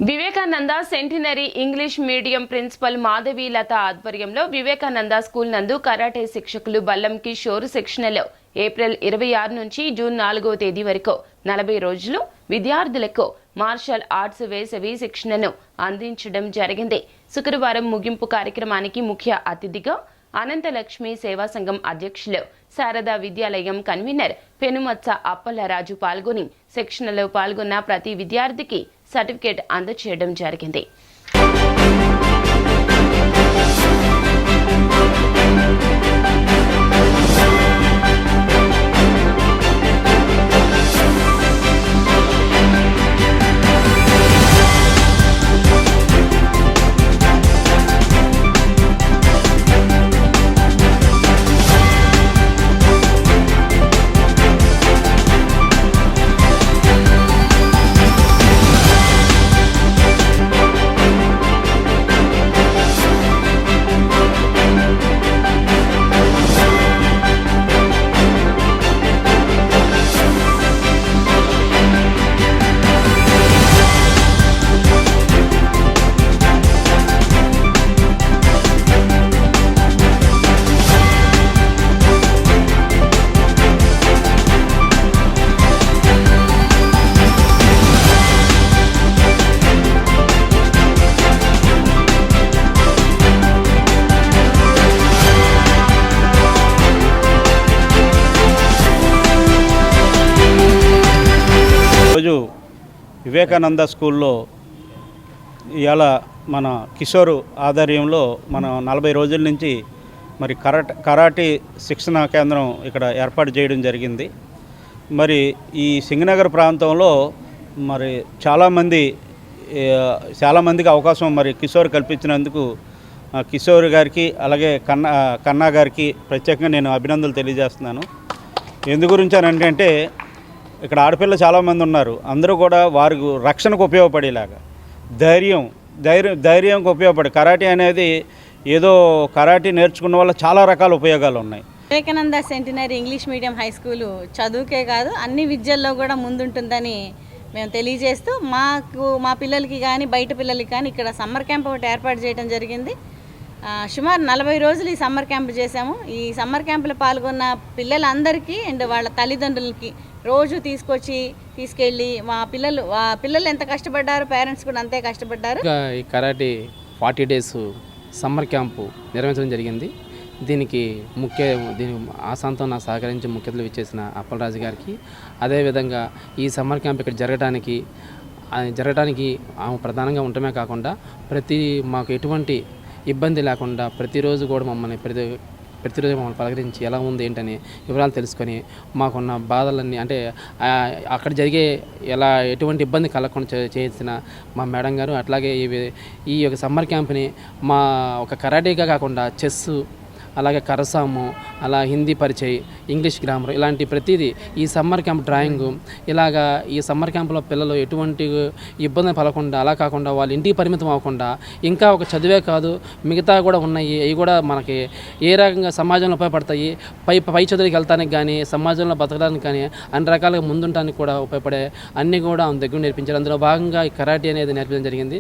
Vivekananda centenary English medium principal Madhavilatha ఆధ్వర్యంలో Vivekananda school నందు karate శిక్షకులు బల్లం కిషోర్ శిక్షణలో ఏప్రిల్ 26 నుంచి జూన్ 4వ తేదీ వరకు 40 రోజులు విద్యార్థులకు మార్షల్ ఆర్ట్స్ వేసవి శిక్షణను అందించడం జరిగింది. శుక్రవారం ముగింపు కార్యక్రమానికి ముఖ్య అతిథిగా అనంతలక్ష్మి సేవా సంఘం అధ్యక్షులు శారదా విద్యాలయం కన్వీనర్ పెనుమత్స అప్పలరాజు పాల్గొని శిక్షణలో పాల్గొన్న ప్రతి విద్యార్థికి సర్టిఫికేట్ అందజేయడం జరిగింది. రోజు వివేకానంద స్కూల్లో ఇవాళ మన కిషోర్ ఆధ్వర్యంలో మనం 40 రోజుల నుంచి మరి కరాటే శిక్షణ కేంద్రం ఇక్కడ ఏర్పాటు చేయడం జరిగింది. మరి ఈ సింగనగర్ ప్రాంతంలో మరి చాలామందికి అవకాశం మరి కిషోర్ కల్పించినందుకు కిషోర్ గారికి అలాగే కన్నా గారికి ప్రత్యేకంగా నేను అభినందనలు తెలియజేస్తున్నాను. ఎందు గురించి అని అంటే ఇక్కడ ఆడపిల్లలు చాలామంది ఉన్నారు. అందరూ కూడా వారికి రక్షణకు ఉపయోగపడేలాగా ధైర్యంకి ఉపయోగపడే కరాటే అనేది ఏదో కరాటే నేర్చుకున్న వల్ల చాలా రకాల ఉపయోగాలు ఉన్నాయి. Vivekananda centenary English medium high school చదువుకే కాదు అన్ని విద్యల్లో కూడా ముందుంటుందని మేము తెలియజేస్తూ మా పిల్లలకి కానీ బయట పిల్లలకి కానీ ఇక్కడ సమ్మర్ క్యాంప్ ఒకటి ఏర్పాటు చేయడం జరిగింది. సుమారు 40 రోజులు ఈ సమ్మర్ క్యాంప్ చేశాము. ఈ సమ్మర్ క్యాంపులో పాల్గొన్న పిల్లలందరికీ అండ్ వాళ్ళ తల్లిదండ్రులకి రోజు తీసుకెళ్ళి మా పిల్లలు ఎంత కష్టపడ్డారు, పేరెంట్స్ కూడా అంతే కష్టపడ్డారు. ఈ కరాటే 40 డేస్ సమ్మర్ క్యాంపు నిర్వహించడం జరిగింది. దీనికి ఆశాంతో నాకు సహకరించి ముఖ్య అతిథులు ఇచ్చేసిన అప్పలరాజు గారికి, అదేవిధంగా ఈ సమ్మర్ క్యాంప్ ఇక్కడ జరగడానికి ఆమె ప్రధానంగా ఉండటమే కాకుండా మాకు ఎటువంటి ఇబ్బంది లేకుండా ప్రతిరోజు కూడా ప్రతిరోజు మమ్మల్ని పలకరించి ఎలా ఉంది ఏంటని వివరాలు తెలుసుకొని మాకున్న బాధలన్నీ అంటే అక్కడ జరిగే ఎటువంటి ఇబ్బంది కలగకుండా చేసిన మా మేడం గారు, అట్లాగే ఈ యొక్క సమ్మర్ క్యాంప్ని మా ఒక కరాటేగా కాకుండా చెస్సు, అలాగే కరసాము, అలా హిందీ పరిచయ్, ఇంగ్లీష్ గ్రామర్ ఇలాంటి ప్రతిదీ ఈ సమ్మర్ క్యాంప్ డ్రాయింగు ఈ సమ్మర్ క్యాంపులో పిల్లలు ఎటువంటి ఇబ్బంది పడకుండా అలా కాకుండా వాళ్ళు ఇంటికి పరిమితం అవ్వకుండా ఇంకా ఒక చదివే కాదు మిగతా కూడా ఉన్నాయి. అవి కూడా మనకి ఏ రకంగా సమాజంలో ఉపయోగపడతాయి, పై చదువుకి వెళ్తానికి కానీ సమాజంలో బతకడానికి కానీ అన్ని రకాలుగా ముందుంటానికి కూడా ఉపయోగపడే అన్నీ కూడా దగ్గర నేర్పించారు. అందులో భాగంగా ఈ కరాటే అనేది నేర్పించడం జరిగింది.